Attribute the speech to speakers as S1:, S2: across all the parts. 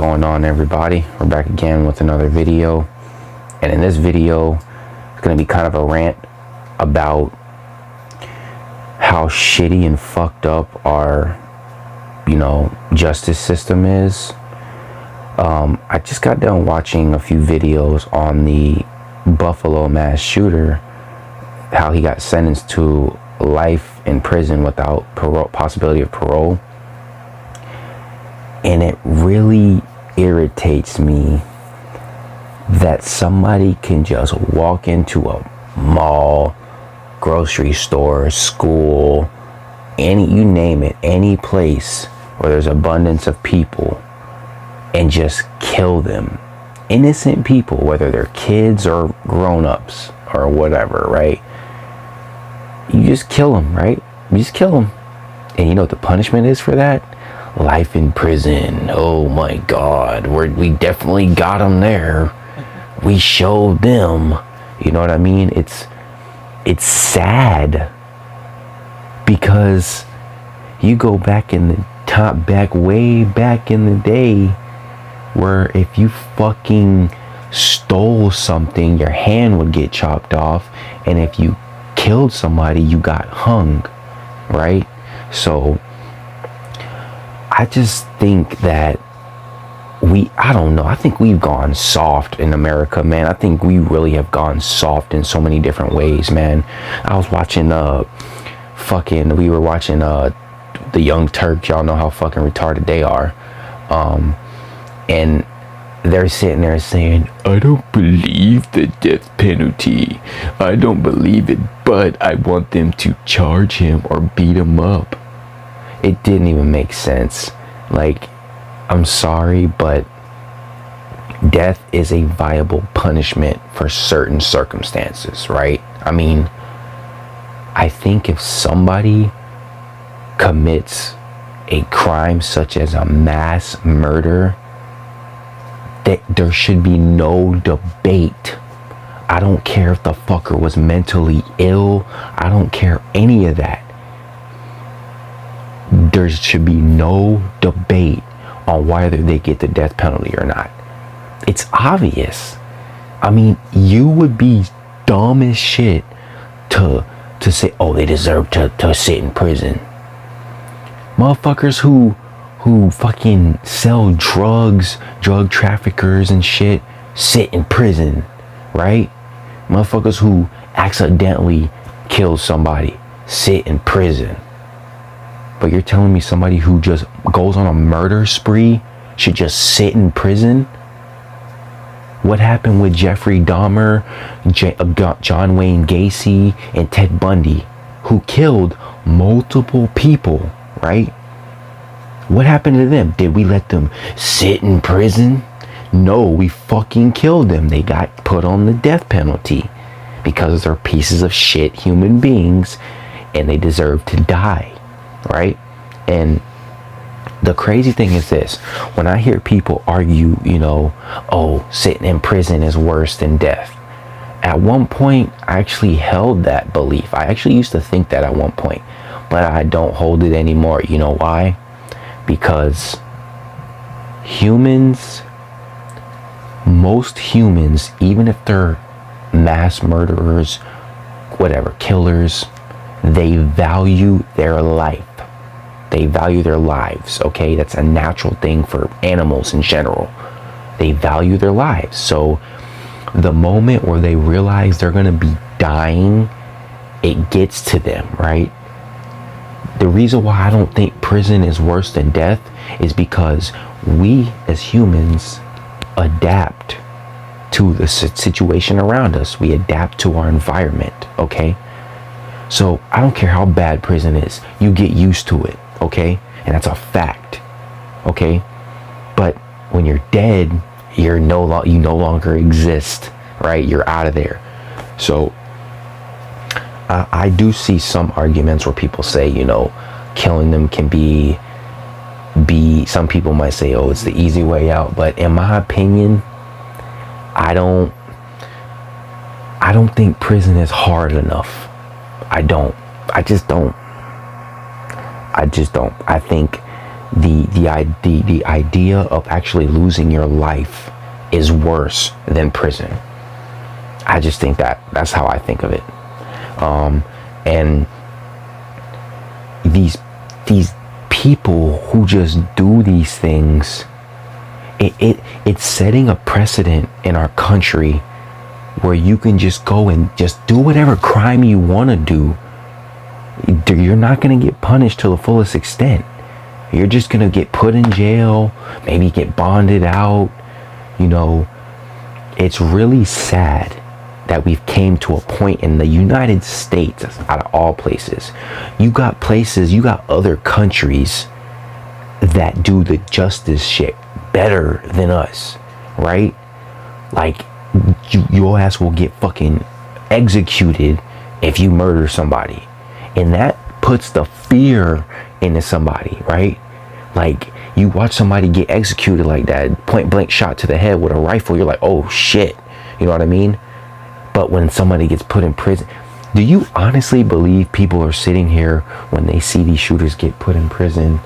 S1: going on, everybody? We're back again with another video, and in this video it's going to be kind of a rant about how shitty and fucked up our justice system is. I just got done watching a few videos on the Buffalo mass shooter, how he got sentenced to life in prison without possibility of parole. And it really irritates me that somebody can just walk into a mall, grocery store, school, you name it, any place where there's abundance of people, and just kill them. Innocent people, whether they're kids or grown-ups or whatever, right? You just kill them, right? You just kill them. And you know what the punishment is for that? Life in prison. Oh my God, we definitely got them there. We showed them. You know what I mean? It's sad, because you go back in the way back in the day, where if you fucking stole something, your hand would get chopped off, and if you killed somebody, you got hung, right? So I just think that I don't know, I think we've gone soft in America, man. I think we really have gone soft in so many different ways, man. I was watching we were watching the Young Turks. Y'all know how fucking retarded they are. And they're sitting there saying, I don't believe the death penalty. I don't believe it, but I want them to charge him or beat him up. It didn't even make sense. Like, I'm sorry, but death is a viable punishment for certain circumstances, right? I mean, I think if somebody commits a crime such as a mass murder, that there should be no debate. I don't care if the fucker was mentally ill. I don't care any of that. There should be no debate on whether they get the death penalty or not. It's obvious. I mean, you would be dumb as shit to say, oh, they deserve to sit in prison. Motherfuckers who fucking sell drugs, drug traffickers and shit, sit in prison, right? Motherfuckers who accidentally kill somebody, sit in prison. But you're telling me somebody who just goes on a murder spree should just sit in prison? What happened with Jeffrey Dahmer, John Wayne Gacy, and Ted Bundy, who killed multiple people, right? What happened to them? Did we let them sit in prison? No, we fucking killed them. They got put on the death penalty because they're pieces of shit human beings, and they deserve to die, right? And the crazy thing is this: when I hear people argue, oh, sitting in prison is worse than death. At one point, I actually held that belief. I actually used to think that at one point, but I don't hold it anymore. You know why? Because most humans, even if they're mass murderers, whatever, killers, they value their life. They value their lives, okay? That's a natural thing for animals in general. They value their lives. So the moment where they realize they're going to be dying, it gets to them, right? The reason why I don't think prison is worse than death is because we as humans adapt to the situation around us. We adapt to our environment, okay? So I don't care how bad prison is. You get used to it, okay? And that's a fact, okay? But when you're dead, you no longer exist, right? You're out of there. So I do see some arguments where people say, killing them can be some people might say, oh, it's the easy way out. But in my opinion, I don't think prison is hard enough. I just don't. I think the idea of actually losing your life is worse than prison. I just think that's how I think of it. And these people who just do these things, it's setting a precedent in our country where you can just go and just do whatever crime you want to do. You're not going to get punished to the fullest extent. You're just going to get put in jail, maybe get bonded out. You know, it's really sad that we've came to a point in the United States, out of all places. You got other countries that do the justice shit better than us, right? Like, your ass will get fucking executed if you murder somebody. And that puts the fear into somebody, right? Like, you watch somebody get executed like that, point blank shot to the head with a rifle, you're like, oh shit, you know what I mean? But when somebody gets put in prison, do you honestly believe people are sitting here when they see these shooters get put in prison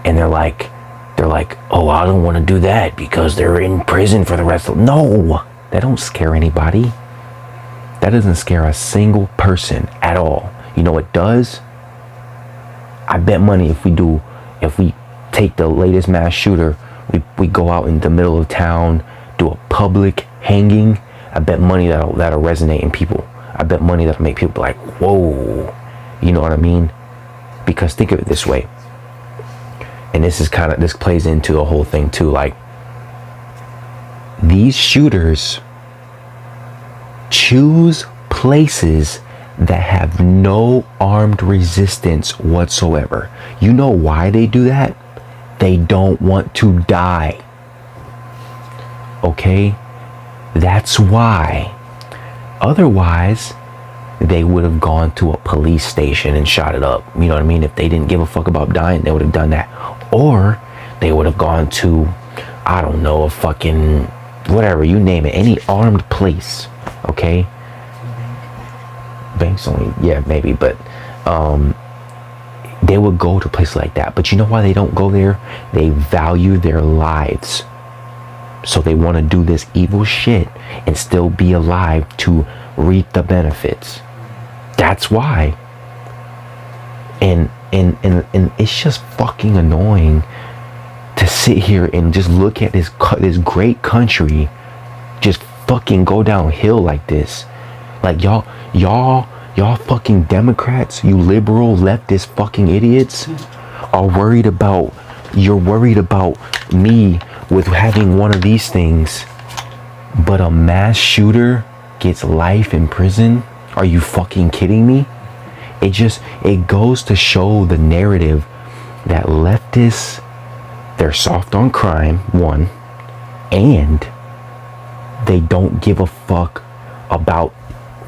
S1: and they're like, oh, I don't want to do that because they're in prison for the rest of... No, that don't scare anybody. That doesn't scare a single person at all. You know what does? I bet money if we take the latest mass shooter, we go out in the middle of town, do a public hanging, I bet money that'll resonate in people. I bet money that'll make people be like, whoa, you know what I mean? Because think of it this way, and this plays into the whole thing too. Like, these shooters choose places that have no armed resistance whatsoever. You know why they do that? They don't want to die. Okay? That's why. Otherwise, they would have gone to a police station and shot it up. You know what I mean? If they didn't give a fuck about dying, they would have done that. Or they would have gone to, I don't know, a fucking whatever, you name it, any armed place. Okay? Banks only, yeah, maybe, but they would go to places like that. But you know why they don't go there? They value their lives. So they want to do this evil shit and still be alive to reap the benefits. That's why. And it's just fucking annoying to sit here and just look at this great country just fucking go downhill like this. Like, y'all fucking Democrats, you liberal leftist fucking idiots are worried about, you're worried about me with having one of these things, but a mass shooter gets life in prison? Are you fucking kidding me? It goes to show the narrative that leftists, they're soft on crime, one, and they don't give a fuck about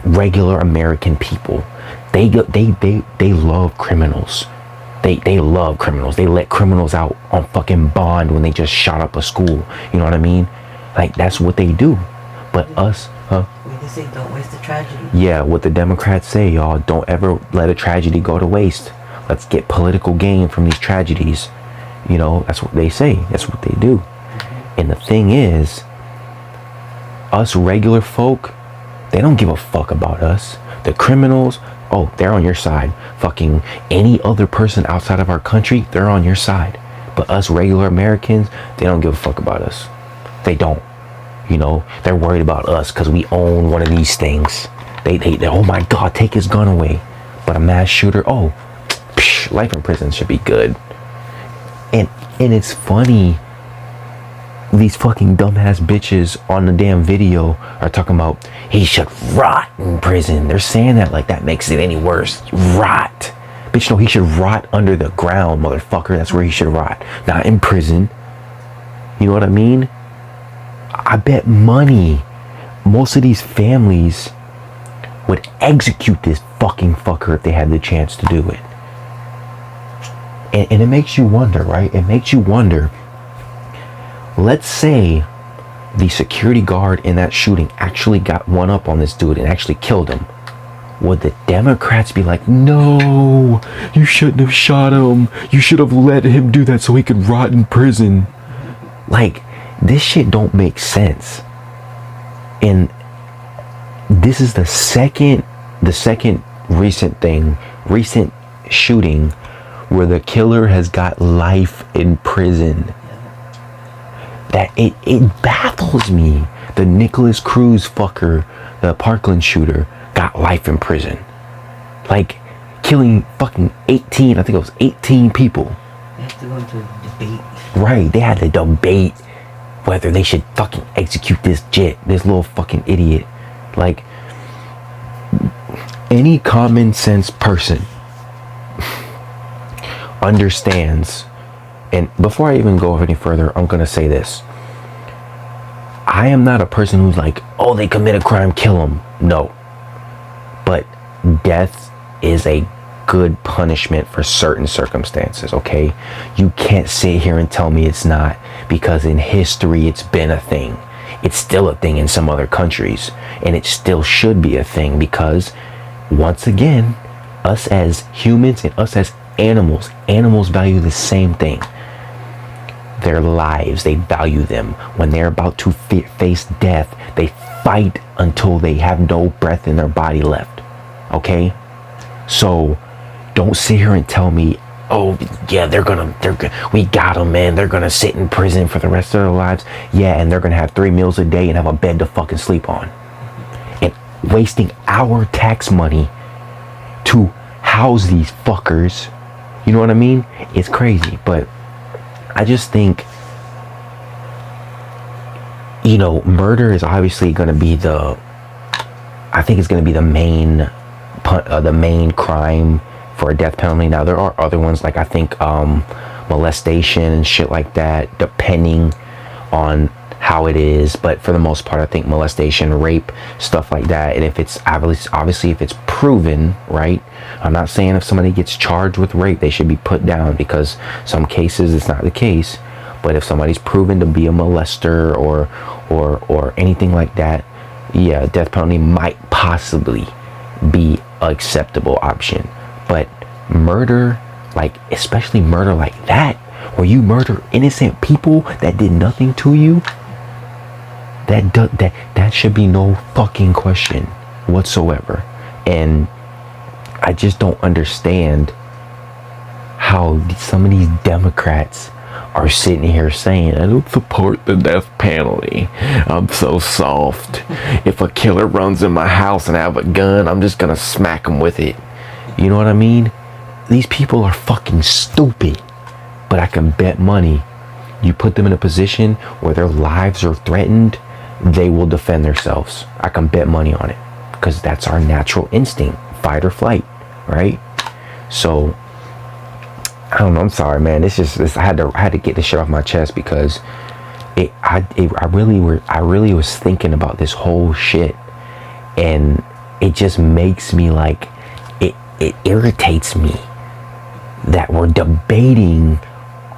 S1: regular American people. They love criminals. They love criminals. They let criminals out on fucking bond when they just shot up a school. You know what I mean? Like, that's what they do. But us, huh?
S2: We say don't waste a tragedy.
S1: Yeah, what the Democrats say, y'all, don't ever let a tragedy go to waste. Let's get political gain from these tragedies. You know, that's what they say. That's what they do. And the thing is, us regular folk, they don't give a fuck about us. The criminals, oh, they're on your side. Fucking any other person outside of our country, they're on your side. But us regular Americans, they don't give a fuck about us. They don't. You know, they're worried about us because we own one of these things. They oh my God, take his gun away. But a mass shooter, oh, psh, life in prison should be good. And it's funny, these fucking dumbass bitches on the damn video are talking about he should rot in prison. They're saying that like that makes it any worse. Rot. Bitch, no, he should rot under the ground, motherfucker. That's where he should rot. Not in prison. You know what I mean? I bet money most of these families would execute this fucking fucker if they had the chance to do it. And it makes you wonder, right? It makes you wonder. Let's say the security guard in that shooting actually got one up on this dude and actually killed him. would the Democrats be like, no, you shouldn't have shot him. You should have let him do that so he could rot in prison. Like, this shit don't make sense. And this is the second recent shooting where the killer has got life in prison. That it baffles me. The Nicholas Cruz fucker, the Parkland shooter, got life in prison. Like, killing fucking 18, I think it was 18 people.
S2: They have to go into a debate.
S1: Right, they had to debate whether they should fucking execute this little fucking idiot. Like, any common sense person understands. And before I even go any further, I'm gonna say this. I am not a person who's like, oh, they commit a crime, kill them. No. But death is a good punishment for certain circumstances, okay? You can't sit here and tell me it's not, because in history it's been a thing. It's still a thing in some other countries, and it still should be a thing, because once again, us as humans and us as animals value the same thing. Their lives, they value them. When they're about to face death, they fight until they have no breath in their body left. Okay? So don't sit here and tell me, oh yeah, we got them, man, they're gonna sit in prison for the rest of their lives. Yeah, and they're gonna have 3 meals a day and have a bed to fucking sleep on, and wasting our tax money to house these fuckers. You know what I mean? It's crazy. But I just think, you know, murder is obviously going to be the main crime for a death penalty. Now, there are other ones, like I think molestation and shit like that, depending on how it is. But for the most part, I think molestation, rape, stuff like that. And if it's obviously if it's proven, right? I'm not saying if somebody gets charged with rape, they should be put down, because some cases it's not the case. But if somebody's proven to be a molester or anything like that, yeah, death penalty might possibly be an acceptable option. But murder, like, especially murder like that, where you murder innocent people that did nothing to you, that should be no fucking question whatsoever. And I just don't understand how some of these Democrats are sitting here saying, I don't support the death penalty. I'm so soft. If a killer runs in my house and I have a gun, I'm just gonna smack him with it. You know what I mean? These people are fucking stupid. But I can bet money, you put them in a position where their lives are threatened, they will defend themselves. I can bet money on it, because that's our natural instinct, fight or flight, right? So I don't know. I'm sorry, man. I had to get this shit off my chest, because I really was thinking about this whole shit, and it just makes me like, it irritates me that we're debating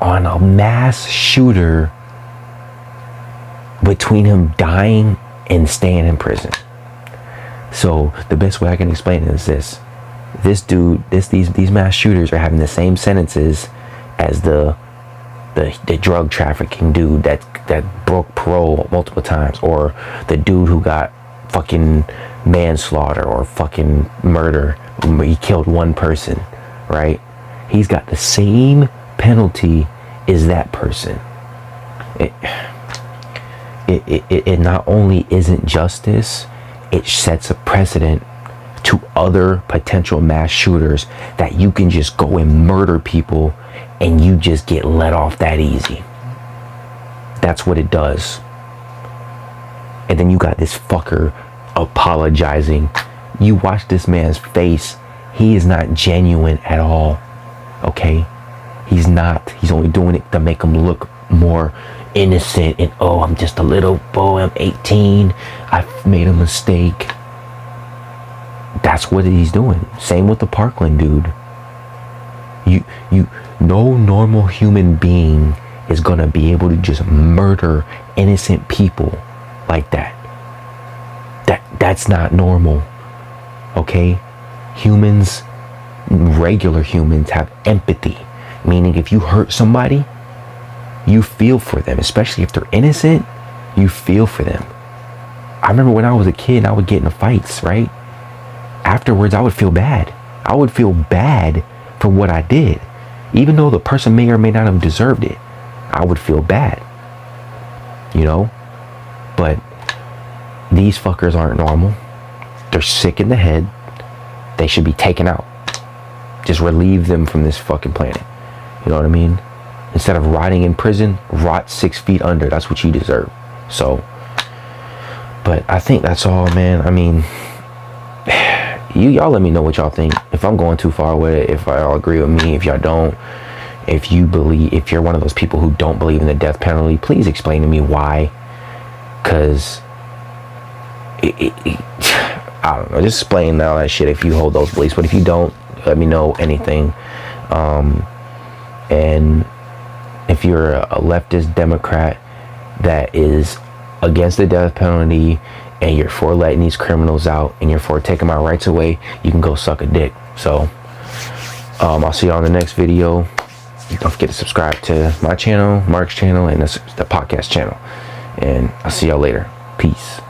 S1: on a mass shooter between him dying and staying in prison. So the best way I can explain it is this dude, these mass shooters are having the same sentences as the drug trafficking dude that broke parole multiple times, or the dude who got fucking manslaughter or fucking murder. He killed one person, right? He's got the same penalty as that person. It not only isn't justice, it sets a precedent to other potential mass shooters that you can just go and murder people and you just get let off that easy. That's what it does. And then you got this fucker apologizing. You watch this man's face. He is not genuine at all. Okay? He's not. He's only doing it to make him look more innocent and, oh, I'm just a little boy, I'm 18, I've made a mistake. That's what he's doing. Same with the Parkland dude. No normal human being is gonna be able to just murder innocent people like that. That's not normal. Okay? Humans, regular humans, have empathy. Meaning if you hurt somebody, you feel for them, especially if they're innocent. You feel for them. I remember when I was a kid, I would get in fights, right? Afterwards, I would feel bad. I would feel bad for what I did. Even though the person may or may not have deserved it, I would feel bad. You know? But these fuckers aren't normal. They're sick in the head. They should be taken out. Just relieve them from this fucking planet. You know what I mean? Instead of rotting in prison, rot 6 feet under. That's what you deserve. So, but I think that's all, man. I mean, y'all let me know what y'all think. If I'm going too far with it, if y'all agree with me, if y'all don't, if you're one of those people who don't believe in the death penalty, please explain to me why. Because I don't know, just explain all that shit if you hold those beliefs. But if you don't, let me know anything. And if you're a leftist Democrat that is against the death penalty, and you're for letting these criminals out, and you're for taking my rights away, you can go suck a dick. So I'll see you on the next video. Don't forget to subscribe to my channel, Mark's channel, and the podcast channel. And I'll see y'all later. Peace.